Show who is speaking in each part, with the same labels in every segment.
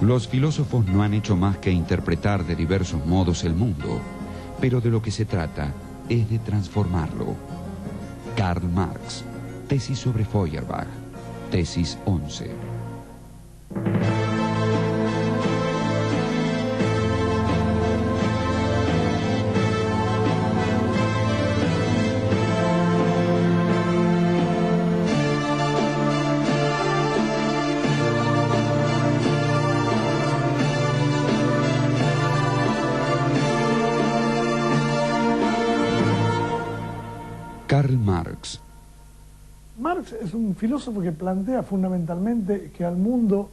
Speaker 1: Los filósofos no han hecho más que interpretar de diversos modos el mundo, pero de lo que se trata es de transformarlo. Karl Marx, tesis sobre Feuerbach, tesis 11. Karl Marx.
Speaker 2: Marx es un filósofo que plantea fundamentalmente que al mundo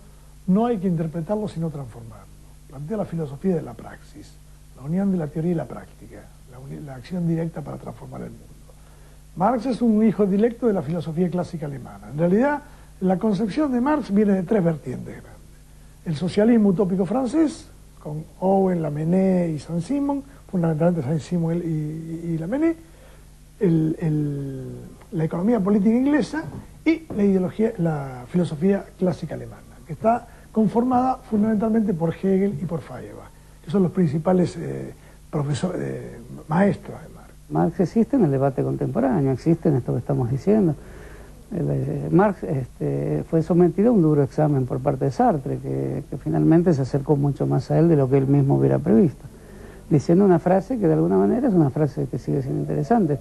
Speaker 2: no hay que interpretarlo sino transformarlo. Plantea la filosofía de la praxis, la unión de la teoría y la práctica, la acción directa para transformar el mundo. Marx es un hijo directo de la filosofía clásica alemana. En realidad, la concepción de Marx viene de tres vertientes grandes. El socialismo utópico francés, con Owen, Lamennais y Saint-Simon, fundamentalmente Saint-Simon y Lamennais, la economía política inglesa y la filosofía clásica alemana, que está conformada fundamentalmente por Hegel y por Feuerbach, que son los principales maestros de Marx.
Speaker 3: Marx existe en el debate contemporáneo, existe en esto que estamos diciendo. Marx fue sometido a un duro examen por parte de Sartre, que finalmente se acercó mucho más a él de lo que él mismo hubiera previsto, diciendo una frase que de alguna manera es una frase que sigue siendo interesante.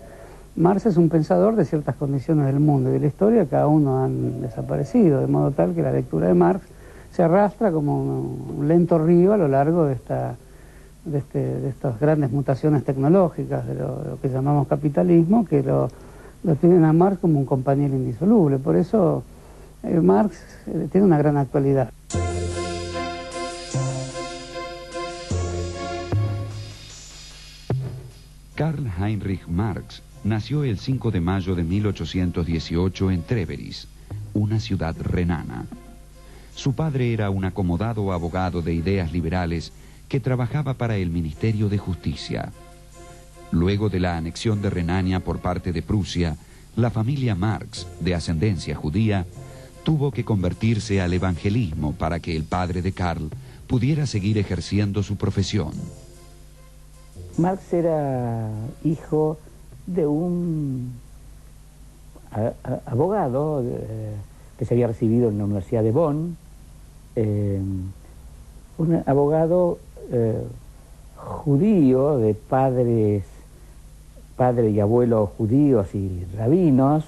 Speaker 3: Marx es un pensador de ciertas condiciones del mundo y de la historia que aún no han desaparecido, de modo tal que la lectura de Marx se arrastra como un lento río a lo largo de estas grandes mutaciones tecnológicas, de lo que llamamos capitalismo, que lo tienen a Marx como un compañero indisoluble. Por eso Marx tiene una gran actualidad.
Speaker 1: Karl Heinrich Marx nació el 5 de mayo de 1818 en Treveris, una ciudad renana. Su padre era un acomodado abogado de ideas liberales que trabajaba para el Ministerio de Justicia. Luego de la anexión de Renania por parte de Prusia, la familia Marx, de ascendencia judía, tuvo que convertirse al evangelismo para que el padre de Karl pudiera seguir ejerciendo su profesión.
Speaker 4: Marx era hijo de un abogado que se había recibido en la Universidad de Bonn, un abogado judío de padre y abuelo judíos y rabinos,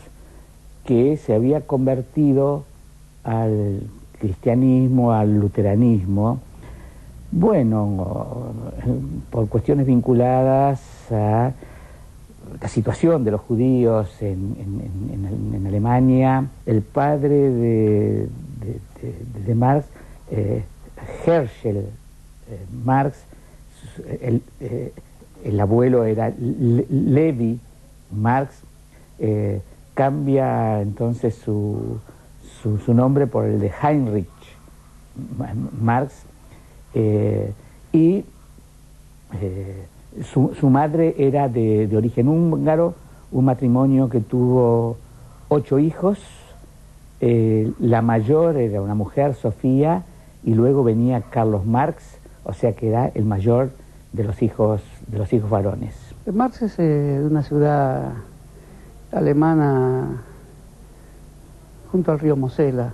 Speaker 4: que se había convertido al cristianismo, al luteranismo, bueno, por cuestiones vinculadas a la situación de los judíos en Alemania. El padre de Marx, Herschel Marx, el abuelo era Levi Marx, cambia entonces su nombre por el de Heinrich Marx, y su madre era de origen húngaro, un matrimonio que tuvo 8 hijos. La mayor era una mujer, Sofía, y luego venía Carlos Marx, o sea que era el mayor de los hijos varones.
Speaker 3: Marx es de una ciudad alemana junto al río Mosela,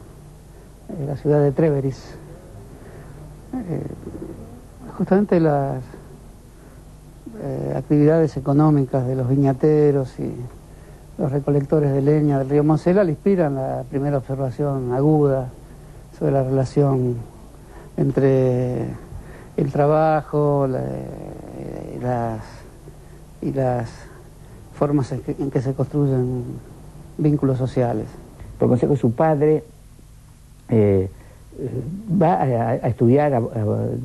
Speaker 3: la ciudad de Treveris. Justamente las actividades económicas de los viñateros y los recolectores de leña del río Mosela le inspiran la primera observación aguda sobre la relación entre el trabajo y las formas en que se construyen vínculos sociales.
Speaker 4: Por consejo de su padre, va a estudiar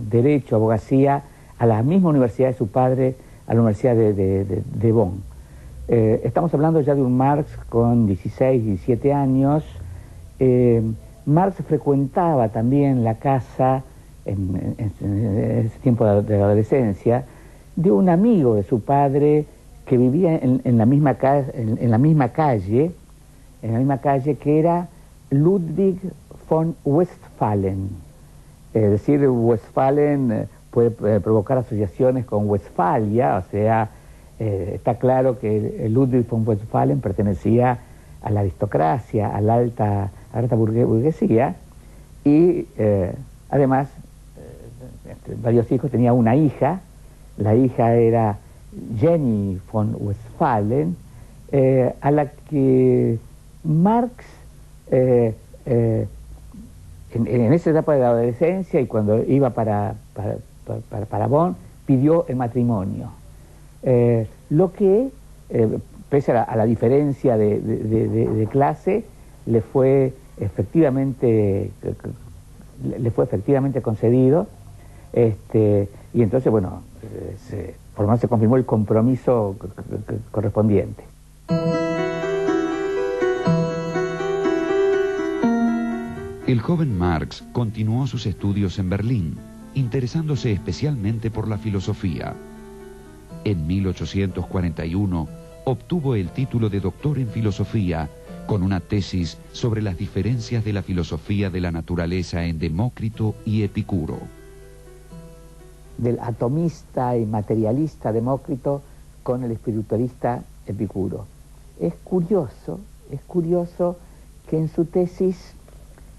Speaker 4: Derecho, Abogacía, a la misma universidad de su padre, a la Universidad de Bonn. Estamos hablando ya de un Marx con 16, 17 años. Marx frecuentaba también la casa, en ese tiempo de la adolescencia, de un amigo de su padre que vivía en la misma calle, que era Ludwig von Westphalen. Decir Westfalen puede provocar asociaciones con Westfalia, o sea, está claro que Ludwig von Westphalen pertenecía a la aristocracia, a la alta burguesía, y además, entre varios hijos, tenía una hija. La hija era Jenny von Westphalen, a la que Marx, en esa etapa de la adolescencia y cuando iba para Bonn, pidió el matrimonio. Lo que, pese a la diferencia de clase, le fue efectivamente concedido, y entonces, bueno, por lo menos se confirmó el compromiso correspondiente.
Speaker 1: El joven Marx continuó sus estudios en Berlín, interesándose especialmente por la filosofía. En 1841 obtuvo el título de doctor en filosofía con una tesis sobre las diferencias de la filosofía de la naturaleza en Demócrito y Epicuro.
Speaker 4: Del atomista y materialista Demócrito con el espiritualista Epicuro. Es curioso que en su tesis,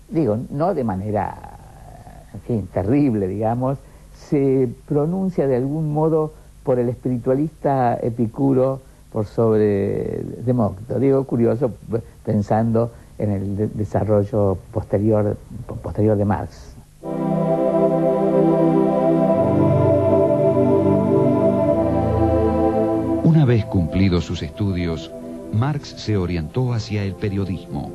Speaker 4: digo, no de manera, en fin, terrible, digamos, se pronuncia de algún modo por el espiritualista Epicuro por sobre Demócrito. Digo, curioso, pensando en el desarrollo posterior de Marx.
Speaker 1: Una vez cumplidos sus estudios, Marx se orientó hacia el periodismo.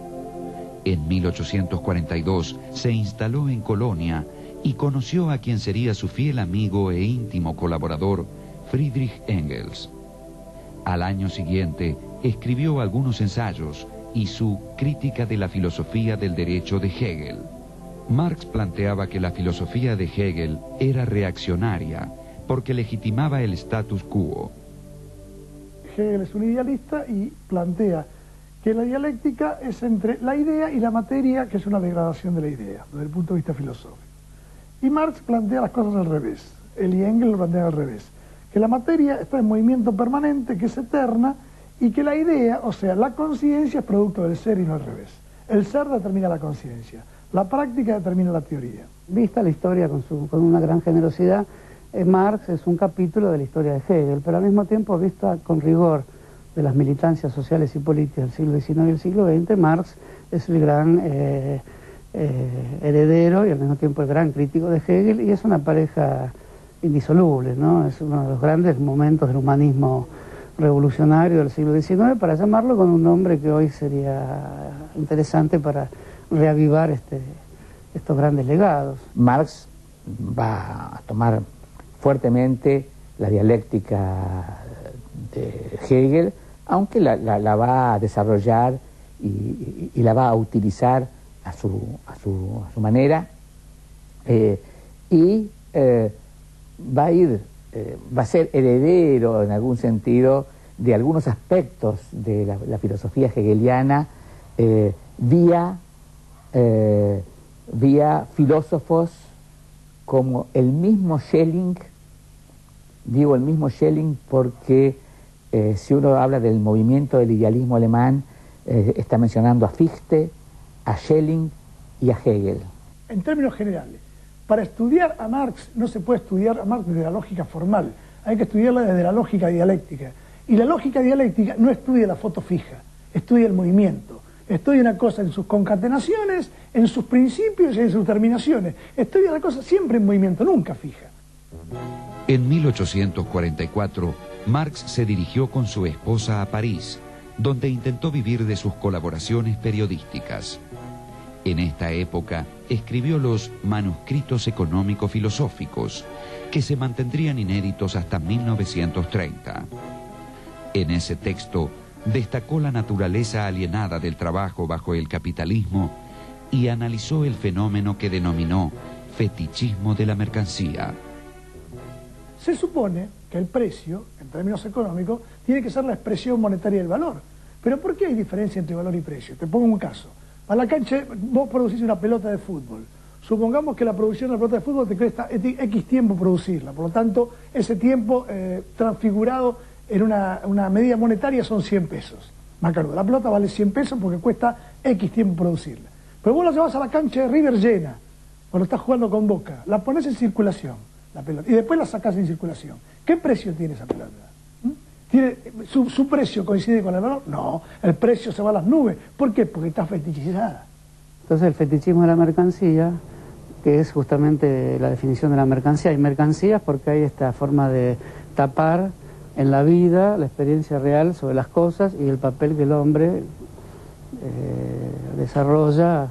Speaker 1: En 1842 se instaló en Colonia y conoció a quien sería su fiel amigo e íntimo colaborador, Friedrich Engels. Al año siguiente escribió algunos ensayos y su Crítica de la filosofía del derecho de Hegel. Marx planteaba que la filosofía de Hegel era reaccionaria porque legitimaba el status quo.
Speaker 2: Hegel es un idealista y plantea que la dialéctica es entre la idea y la materia, que es una degradación de la idea, desde el punto de vista filosófico. Y Marx plantea las cosas al revés, él y Engels lo plantean al revés, que la materia está en movimiento permanente, que es eterna, y que la idea, o sea, la conciencia, es producto del ser y no al revés. El ser determina la conciencia, la práctica determina la teoría.
Speaker 3: Vista la historia con una gran generosidad, Marx es un capítulo de la historia de Hegel, pero al mismo tiempo, vista con rigor de las militancias sociales y políticas del siglo XIX y el siglo XX, Marx es el gran heredero y al mismo tiempo el gran crítico de Hegel, y es una pareja indisoluble, ¿no? Es uno de los grandes momentos del humanismo revolucionario del siglo XIX, para llamarlo con un nombre que hoy sería interesante para reavivar estos grandes legados.
Speaker 4: Marx va a tomar fuertemente la dialéctica de Hegel, aunque la va a desarrollar y la va a utilizar a su manera, va a ser heredero en algún sentido de algunos aspectos de la filosofía hegeliana vía filósofos como el mismo Schelling. Digo el mismo Schelling porque si uno habla del movimiento del idealismo alemán, está mencionando a Fichte, a Schelling y a Hegel.
Speaker 2: En términos generales, para estudiar a Marx no se puede estudiar a Marx desde la lógica formal, hay que estudiarla desde la lógica dialéctica. Y la lógica dialéctica no estudia la foto fija, estudia el movimiento. Estudia una cosa en sus concatenaciones, en sus principios y en sus terminaciones. Estudia la cosa siempre en movimiento, nunca fija.
Speaker 1: En 1844, Marx se dirigió con su esposa a París, donde intentó vivir de sus colaboraciones periodísticas. En esta época escribió los Manuscritos Económico-Filosóficos, que se mantendrían inéditos hasta 1930. En ese texto destacó la naturaleza alienada del trabajo bajo el capitalismo y analizó el fenómeno que denominó fetichismo de la mercancía.
Speaker 2: Se supone que el precio, en términos económicos, tiene que ser la expresión monetaria del valor. Pero ¿por qué hay diferencia entre valor y precio? Te pongo un caso. A la cancha vos producís una pelota de fútbol. Supongamos que la producción de la pelota de fútbol te cuesta X tiempo producirla, por lo tanto, ese tiempo transfigurado en una medida monetaria son 100 pesos. Macanudo, la pelota vale 100 pesos porque cuesta X tiempo producirla. Pero vos la llevas a la cancha de River llena, cuando estás jugando con Boca, la pones en circulación, la pelota, y después la sacás en circulación. ¿Qué precio tiene esa pelota? ¿Su precio coincide con el valor? No, el precio se va a las nubes. ¿Por qué? Porque está fetichizada.
Speaker 3: Entonces el fetichismo de la mercancía, que es justamente la definición de la mercancía. Hay mercancías porque hay esta forma de tapar en la vida la experiencia real sobre las cosas y el papel que el hombre desarrolla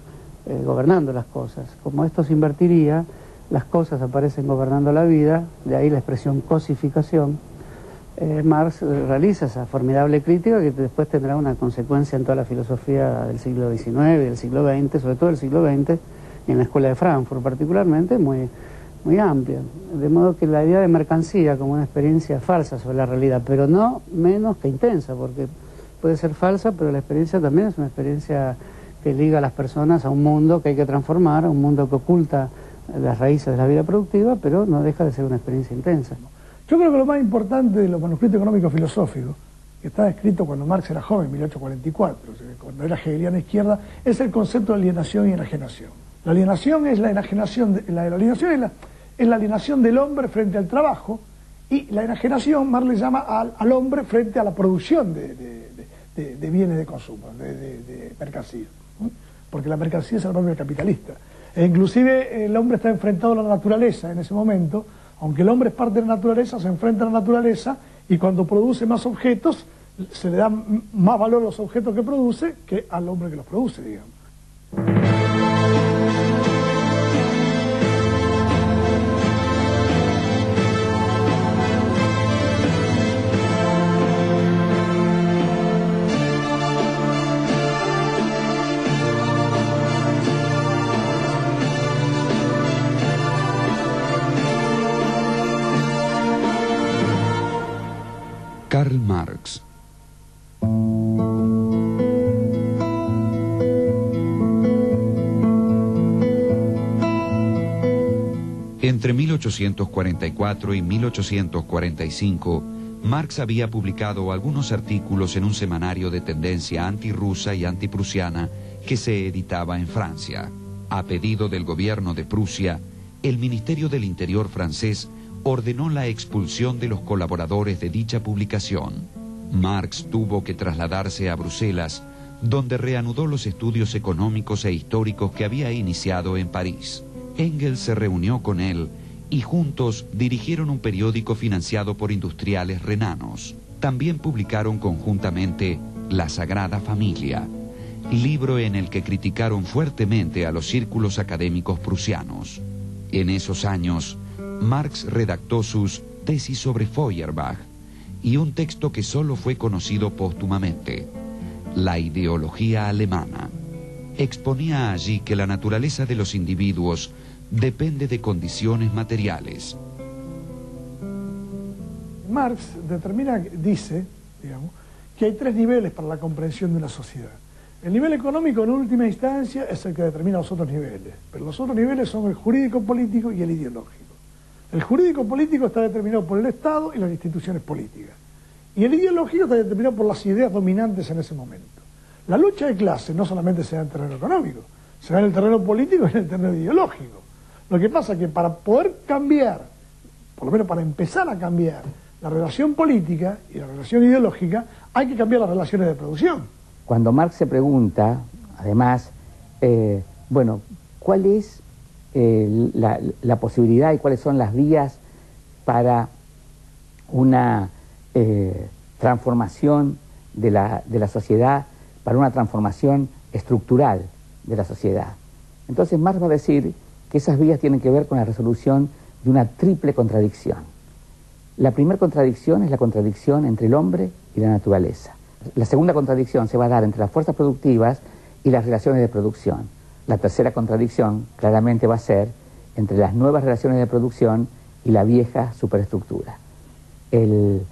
Speaker 3: gobernando las cosas. Como esto se invertiría, las cosas aparecen gobernando la vida, de ahí la expresión cosificación. Marx realiza esa formidable crítica que después tendrá una consecuencia en toda la filosofía del siglo XIX y del siglo XX, sobre todo del siglo XX, y en la Escuela de Frankfurt particularmente, muy amplia. De modo que la idea de mercancía como una experiencia falsa sobre la realidad, pero no menos que intensa, porque puede ser falsa, pero la experiencia también es una experiencia que liga a las personas a un mundo que hay que transformar, a un mundo que oculta las raíces de la vida productiva, pero no deja de ser una experiencia intensa.
Speaker 2: Yo creo que lo más importante de los manuscritos económicos filosóficos, que está escrito cuando Marx era joven, en 1844, cuando era hegeliana izquierda, es el concepto de alienación y enajenación. La alienación es la enajenación, la alienación es la alienación del hombre frente al trabajo, y la enajenación Marx le llama al hombre frente a la producción de bienes de consumo, de mercancías. Porque la mercancía es el propio capitalista. E inclusive el hombre está enfrentado a la naturaleza en ese momento. Aunque el hombre es parte de la naturaleza, se enfrenta a la naturaleza y cuando produce más objetos, se le da más valor a los objetos que produce que al hombre que los produce, digamos.
Speaker 1: Karl Marx. Entre 1844 y 1845, Marx había publicado algunos artículos en un semanario de tendencia antirrusa y antiprusiana que se editaba en Francia. A pedido del gobierno de Prusia, el Ministerio del Interior francés ordenó la expulsión de los colaboradores de dicha publicación. Marx tuvo que trasladarse a Bruselas, donde reanudó los estudios económicos e históricos que había iniciado en París. Engels se reunió con él y juntos dirigieron un periódico financiado por industriales renanos. También publicaron conjuntamente La Sagrada Familia, libro en el que criticaron fuertemente a los círculos académicos prusianos. En esos años, Marx redactó sus tesis sobre Feuerbach y un texto que solo fue conocido póstumamente, La ideología alemana. Exponía allí que la naturaleza de los individuos depende de condiciones materiales.
Speaker 2: Marx dice, digamos, que hay tres niveles para la comprensión de una sociedad. El nivel económico, en última instancia, es el que determina los otros niveles, pero los otros niveles son el jurídico-político y el ideológico. El jurídico-político está determinado por el Estado y las instituciones políticas. Y el ideológico está determinado por las ideas dominantes en ese momento. La lucha de clases no solamente se da en el terreno económico, se da en el terreno político y en el terreno ideológico. Lo que pasa es que para poder cambiar, por lo menos para empezar a cambiar la relación política y la relación ideológica, hay que cambiar las relaciones de producción.
Speaker 4: Cuando Marx se pregunta, además, bueno, ¿cuál es la posibilidad y cuáles son las vías para una transformación de la sociedad, para una transformación estructural de la sociedad? Entonces Marx va a decir que esas vías tienen que ver con la resolución de una triple contradicción. La primera contradicción es la contradicción entre el hombre y la naturaleza. La segunda contradicción se va a dar entre las fuerzas productivas y las relaciones de producción. La tercera contradicción claramente va a ser entre las nuevas relaciones de producción y la vieja superestructura. El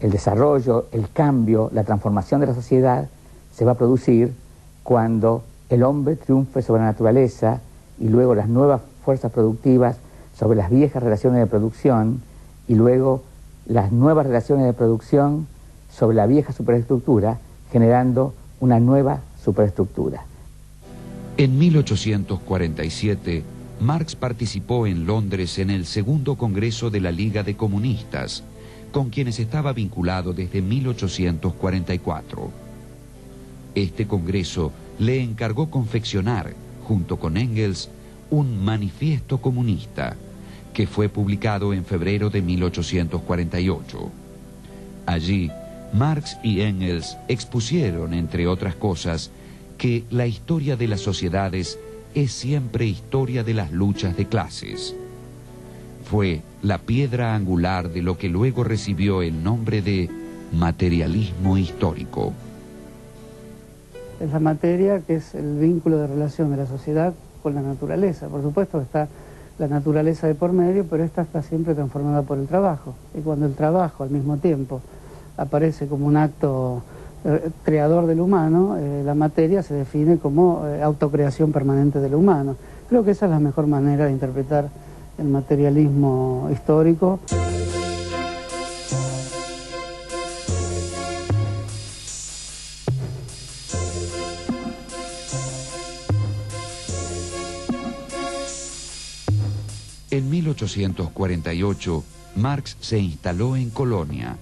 Speaker 4: desarrollo, el cambio, la transformación de la sociedad se va a producir cuando el hombre triunfe sobre la naturaleza y luego las nuevas fuerzas productivas sobre las viejas relaciones de producción, y luego las nuevas relaciones de producción sobre la vieja superestructura, generando una nueva superestructura.
Speaker 1: En 1847, Marx participó en Londres en el segundo Congreso de la Liga de Comunistas, con quienes estaba vinculado desde 1844. Este Congreso le encargó confeccionar, junto con Engels, un manifiesto comunista, que fue publicado en febrero de 1848. Allí, Marx y Engels expusieron, entre otras cosas, que la historia de las sociedades es siempre historia de las luchas de clases. Fue la piedra angular de lo que luego recibió el nombre de materialismo histórico.
Speaker 3: Es la materia que es el vínculo de relación de la sociedad con la naturaleza. Por supuesto está la naturaleza de por medio, pero esta está siempre transformada por el trabajo. Y cuando el trabajo al mismo tiempo aparece como un acto creador del humano, la materia se define como autocreación permanente del humano. Creo que esa es la mejor manera de interpretar el materialismo histórico.
Speaker 1: En 1848, Marx se instaló en Colonia,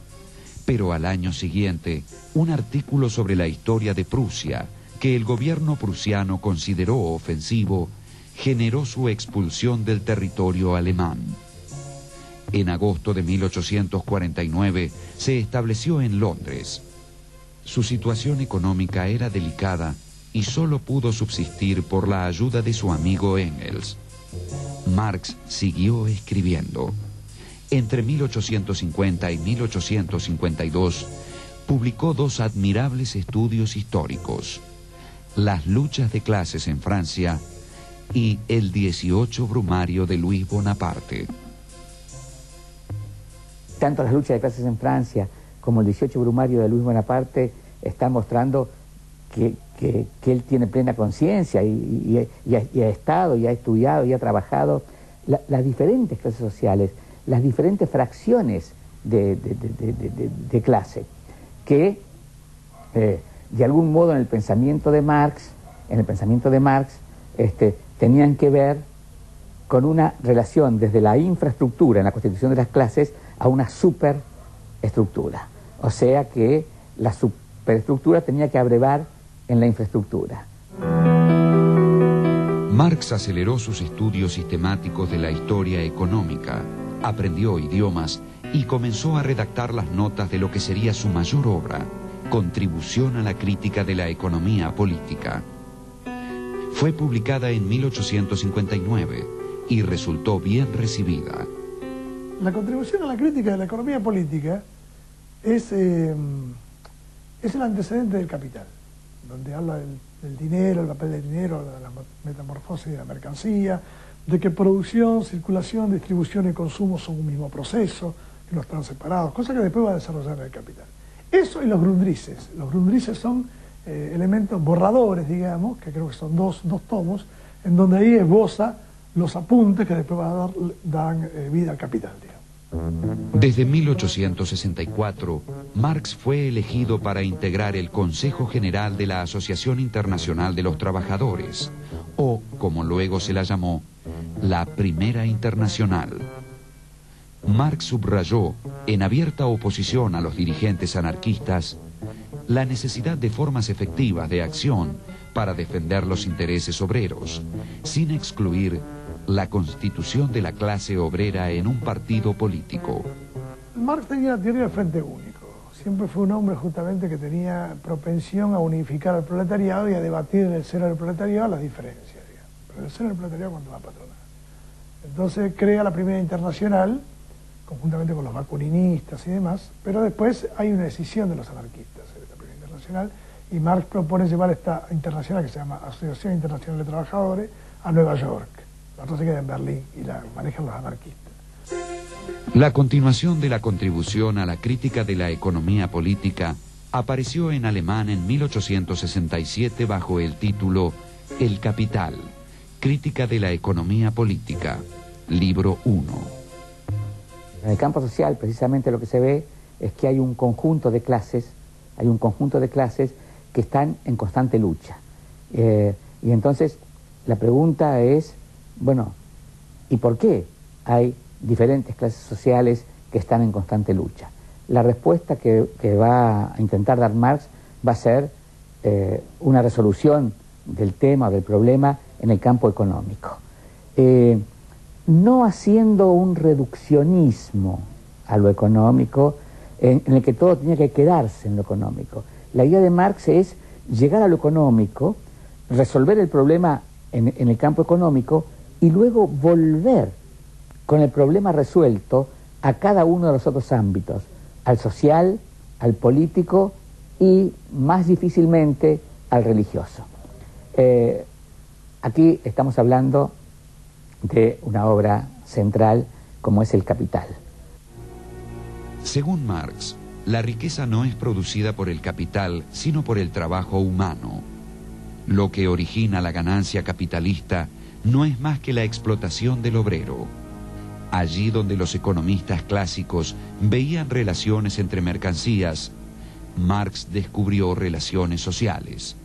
Speaker 1: pero al año siguiente, un artículo sobre la historia de Prusia, que el gobierno prusiano consideró ofensivo, generó su expulsión del territorio alemán. En agosto de 1849 se estableció en Londres. Su situación económica era delicada y solo pudo subsistir por la ayuda de su amigo Engels. Marx siguió escribiendo. Entre 1850 y 1852 publicó dos admirables estudios históricos: Las luchas de clases en Francia y el 18 Brumario de Luis Bonaparte.
Speaker 4: Tanto las luchas de clases en Francia como el 18 Brumario de Luis Bonaparte están mostrando que él tiene plena conciencia y ha estado, y ha estudiado, y ha trabajado las diferentes clases sociales, las diferentes fracciones de clase, que de algún modo en el pensamiento de Marx, tenían que ver con una relación desde la infraestructura en la constitución de las clases a una superestructura. O sea que la superestructura tenía que abrevar en la infraestructura.
Speaker 1: Marx aceleró sus estudios sistemáticos de la historia económica, aprendió idiomas y comenzó a redactar las notas de lo que sería su mayor obra, Contribución a la crítica de la economía política. Fue publicada en 1859 y resultó bien recibida.
Speaker 2: La contribución a la crítica de la economía política es el antecedente del Capital, donde habla del dinero, el papel del dinero, de la metamorfosis de la mercancía, de que producción, circulación, distribución y consumo son un mismo proceso, que no están separados, cosa que después va a desarrollar en el Capital. Eso y los Grundrisses. Los Grundrisses son elementos borradores, digamos, que creo que son dos tomos, en donde ahí esboza los apuntes que después dan vida al Capital, digamos.
Speaker 1: Desde 1864, Marx fue elegido para integrar el Consejo General de la Asociación Internacional de los Trabajadores, o, como luego se la llamó, la Primera Internacional. Marx subrayó, en abierta oposición a los dirigentes anarquistas, la necesidad de formas efectivas de acción para defender los intereses obreros, sin excluir la constitución de la clase obrera en un partido político.
Speaker 2: Marx tenía la teoría del frente único. Siempre fue un hombre justamente que tenía propensión a unificar al proletariado y a debatir en el seno del proletariado las diferencias, digamos. Pero el seno del proletariado cuando va a patronar. Entonces crea la Primera Internacional, conjuntamente con los bakuninistas y demás, pero después hay una decisión de los anarquistas de la Primera Internacional, y Marx propone llevar esta internacional, que se llama Asociación Internacional de Trabajadores, a Nueva York. La otra se queda en Berlín y la manejan los anarquistas.
Speaker 1: La continuación de la contribución a la crítica de la economía política apareció en alemán en 1867 bajo el título El Capital, Crítica de la economía política, libro 1.
Speaker 4: En el campo social, precisamente lo que se ve es que hay un conjunto de clases, que están en constante lucha. Y entonces la pregunta es, bueno, ¿y por qué hay diferentes clases sociales que están en constante lucha? La respuesta que va a intentar dar Marx va a ser una resolución del tema, del problema, en el campo económico. No haciendo un reduccionismo a lo económico, en el que todo tenía que quedarse en lo económico. La idea de Marx es llegar a lo económico, resolver el problema en el campo económico y luego volver con el problema resuelto a cada uno de los otros ámbitos, al social, al político y más difícilmente al religioso. Aquí estamos hablando de una obra central como es El Capital.
Speaker 1: Según Marx, la riqueza no es producida por el capital, sino por el trabajo humano. Lo que origina la ganancia capitalista no es más que la explotación del obrero. Allí donde los economistas clásicos veían relaciones entre mercancías, Marx descubrió relaciones sociales.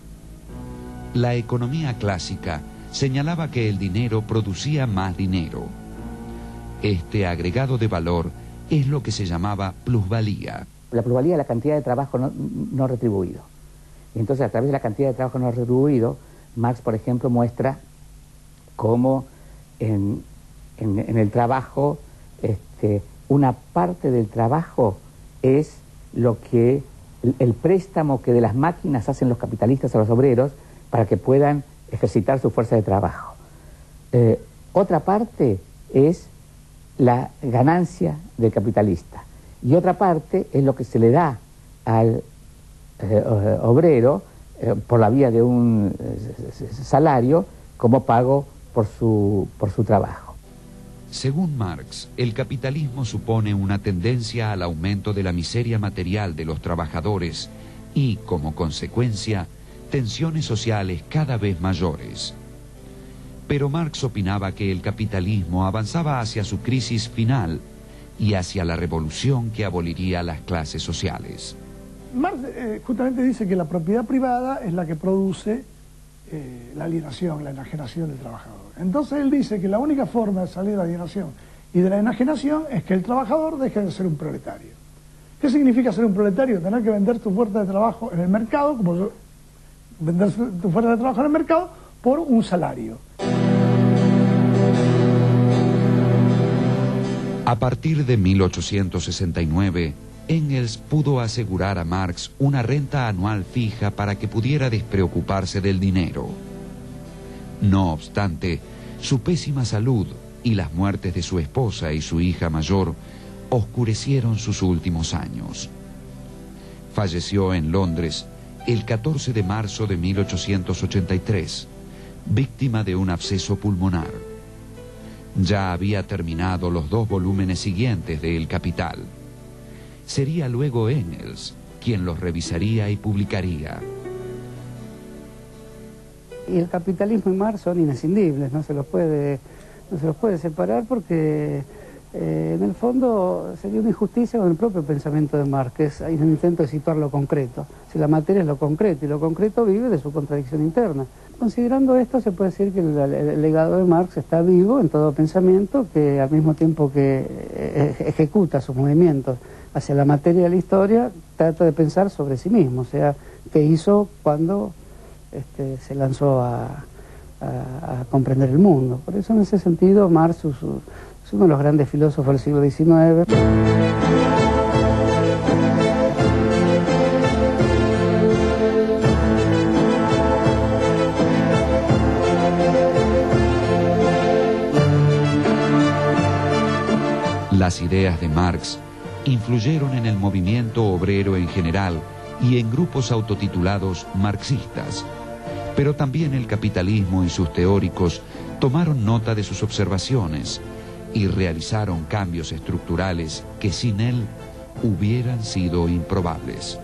Speaker 1: La economía clásica señalaba que el dinero producía más dinero. Este agregado de valor es lo que se llamaba plusvalía.
Speaker 4: La plusvalía es la cantidad de trabajo no retribuido. Y entonces, a través de la cantidad de trabajo no retribuido, Marx, por ejemplo, muestra cómo en el trabajo, una parte del trabajo es lo que el préstamo que de las máquinas hacen los capitalistas a los obreros para que puedan ejercitar su fuerza de trabajo. Otra parte es la ganancia del capitalista y otra parte es lo que se le da al obrero por la vía de un salario como pago por su trabajo.
Speaker 1: Según Marx, el capitalismo supone una tendencia al aumento de la miseria material de los trabajadores y, como consecuencia, tensiones sociales cada vez mayores. Pero Marx opinaba que el capitalismo avanzaba hacia su crisis final y hacia la revolución que aboliría las clases sociales.
Speaker 2: Marx justamente dice que la propiedad privada es la que produce la alienación, la enajenación del trabajador. Entonces él dice que la única forma de salir de la alienación y de la enajenación es que el trabajador deje de ser un proletario. ¿Qué significa ser un proletario? Tener que vender tu fuerza de trabajo en el mercado, vender tu fuerza de trabajo en el mercado por un salario.
Speaker 1: A partir de 1869, Engels pudo asegurar a Marx una renta anual fija para que pudiera despreocuparse del dinero. No obstante, su pésima salud y las muertes de su esposa y su hija mayor oscurecieron sus últimos años. Falleció en Londres el 14 de marzo de 1883, víctima de un absceso pulmonar. Ya había terminado los 2 volúmenes siguientes de El Capital. Sería luego Engels quien los revisaría y publicaría.
Speaker 3: Y el capitalismo y Marx son inescindibles, no se los puede separar porque en el fondo sería una injusticia con el propio pensamiento de Marx. Hay un intento de situar lo concreto. Si la materia es lo concreto y lo concreto vive de su contradicción interna. Considerando esto, se puede decir que el legado de Marx está vivo en todo pensamiento que al mismo tiempo que ejecuta sus movimientos hacia la materia de la historia, trata de pensar sobre sí mismo, o sea, qué hizo cuando se lanzó a comprender el mundo. Por eso, en ese sentido, Marx es uno de los grandes filósofos del siglo XIX.
Speaker 1: Las ideas de Marx influyeron en el movimiento obrero en general y en grupos autotitulados marxistas, pero también el capitalismo y sus teóricos tomaron nota de sus observaciones y realizaron cambios estructurales que sin él hubieran sido improbables.